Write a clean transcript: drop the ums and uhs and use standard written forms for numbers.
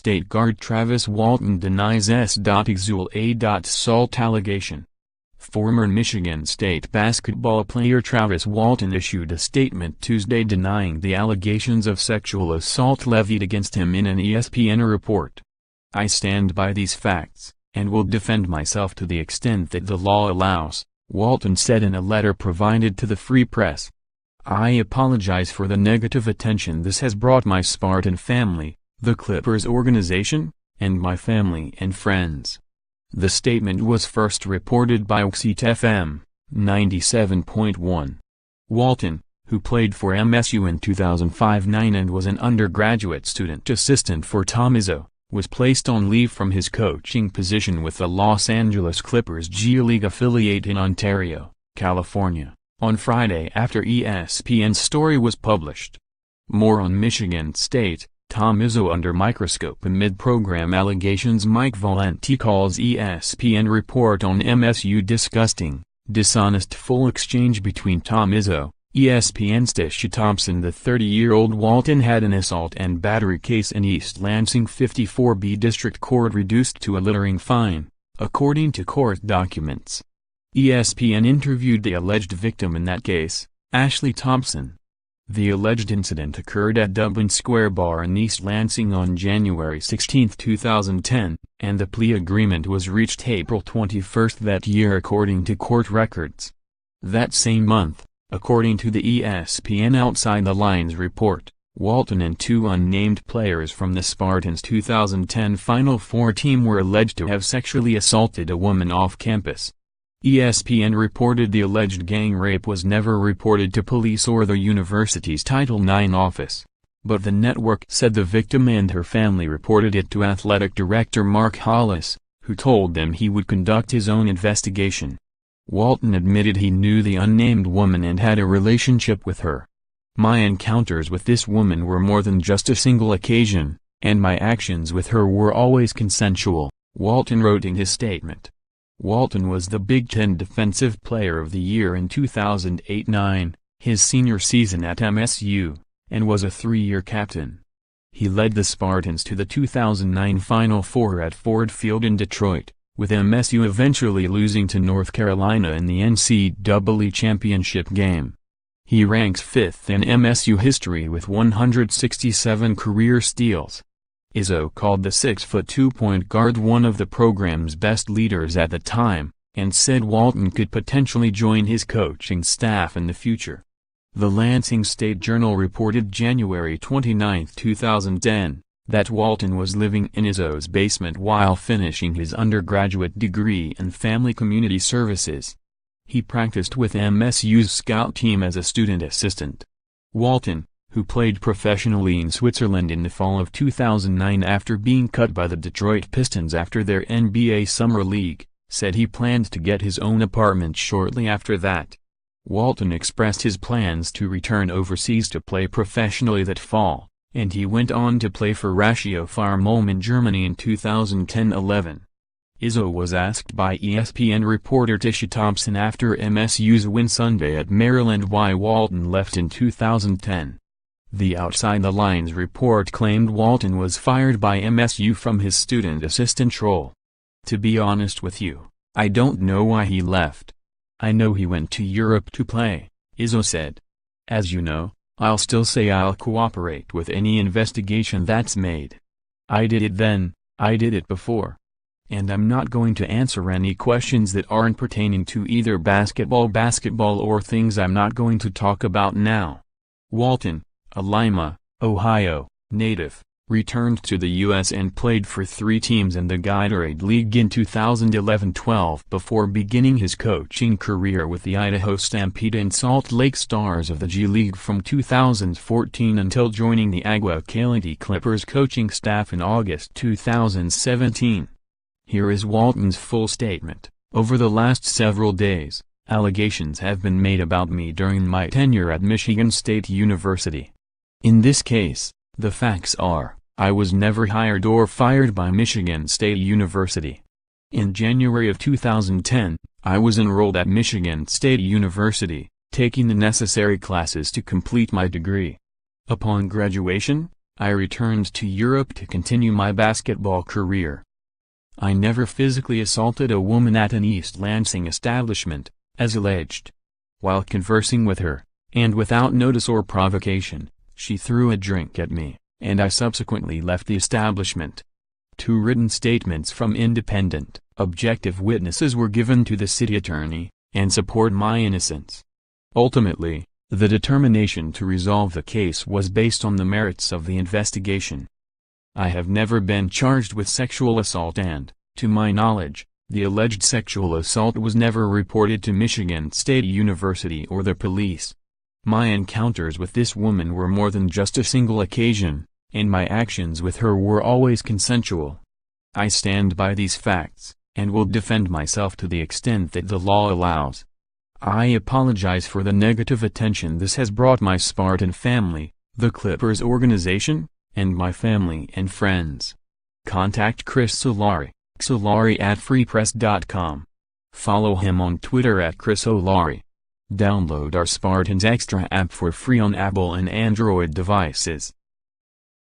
State guard Travis Walton denies s.exual a.ssault allegation. Former Michigan State basketball player Travis Walton issued a statement Tuesday denying the allegations of sexual assault levied against him in an ESPN report. "I stand by these facts, and will defend myself to the extent that the law allows," Walton said in a letter provided to the Free Press. "I apologize for the negative attention this has brought my Spartan family, the Clippers organization, and my family and friends." The statement was first reported by WXYT-FM, 97.1. Walton, who played for MSU in 2005-09 and was an undergraduate student assistant for Tom Izzo, was placed on leave from his coaching position with the Los Angeles Clippers G League affiliate in Ontario, California, on Friday after ESPN's story was published. More on Michigan State, Tom Izzo under microscope amid program allegations. Mike Valenti calls ESPN report on MSU disgusting, dishonest. Full exchange between Tom Izzo, ESPN's Tisha Thompson. The 30-year-old Walton had an assault and battery case in East Lansing 54B District Court reduced to a littering fine, according to court documents. ESPN interviewed the alleged victim in that case, Ashley Thompson. The alleged incident occurred at Dublin Square Bar in East Lansing on January 16, 2010, and the plea agreement was reached April 21 that year according to court records. That same month, according to the ESPN Outside the Lines report, Walton and two unnamed players from the Spartans' 2010 Final Four team were alleged to have sexually assaulted a woman off campus. ESPN reported the alleged gang rape was never reported to police or the university's Title IX office, but the network said the victim and her family reported it to athletic director Mark Hollis, who told them he would conduct his own investigation. Walton admitted he knew the unnamed woman and had a relationship with her. "My encounters with this woman were more than just a single occasion, and my actions with her were always consensual," Walton wrote in his statement. Walton was the Big Ten Defensive Player of the Year in 2008-09, his senior season at MSU, and was a three-year captain. He led the Spartans to the 2009 Final Four at Ford Field in Detroit, with MSU eventually losing to North Carolina in the NCAA championship game. He ranks 5th in MSU history with 167 career steals. Izzo called the 6'2" point guard one of the program's best leaders at the time, and said Walton could potentially join his coaching staff in the future. The Lansing State Journal reported January 29, 2010, that Walton was living in Izzo's basement while finishing his undergraduate degree in Family Community Services. He practiced with MSU's scout team as a student assistant. Walton, who played professionally in Switzerland in the fall of 2009 after being cut by the Detroit Pistons after their NBA Summer League, said he planned to get his own apartment shortly after that. Walton expressed his plans to return overseas to play professionally that fall, and he went on to play for Ratio Farm Ulm in Germany in 2010-11. Izzo was asked by ESPN reporter Tisha Thompson after MSU's win Sunday at Maryland why Walton left in 2010. The Outside the Lines report claimed Walton was fired by MSU from his student assistant role. "To be honest with you, I don't know why he left. I know he went to Europe to play," Izzo said. "As you know, I'll still say I'll cooperate with any investigation that's made. I did it then, I did it before. And I'm not going to answer any questions that aren't pertaining to either basketball or things I'm not going to talk about now." Walton, a Lima, Ohio, native, returned to the U.S. and played for 3 teams in the Gatorade League in 2011-12 before beginning his coaching career with the Idaho Stampede and Salt Lake Stars of the G League from 2014 until joining the Agua Caliente Clippers coaching staff in August 2017. Here is Walton's full statement. "Over the last several days, allegations have been made about me during my tenure at Michigan State University. In this case, the facts are, I was never hired or fired by Michigan State University. In January of 2010, I was enrolled at Michigan State University, taking the necessary classes to complete my degree. Upon graduation, I returned to Europe to continue my basketball career. I never physically assaulted a woman at an East Lansing establishment, as alleged. While conversing with her, and without notice or provocation, she threw a drink at me, and I subsequently left the establishment. 2 written statements from independent, objective witnesses were given to the city attorney, and support my innocence. Ultimately, the determination to resolve the case was based on the merits of the investigation. I have never been charged with sexual assault and, to my knowledge, the alleged sexual assault was never reported to Michigan State University or the police. My encounters with this woman were more than just a single occasion, and my actions with her were always consensual. I stand by these facts, and will defend myself to the extent that the law allows. I apologize for the negative attention this has brought my Spartan family, the Clippers organization, and my family and friends. Contact Chris Solari, solari@freepress.com. Follow him on Twitter @ChrisOlari. Download our Spartan's Extra app for free on Apple and Android devices.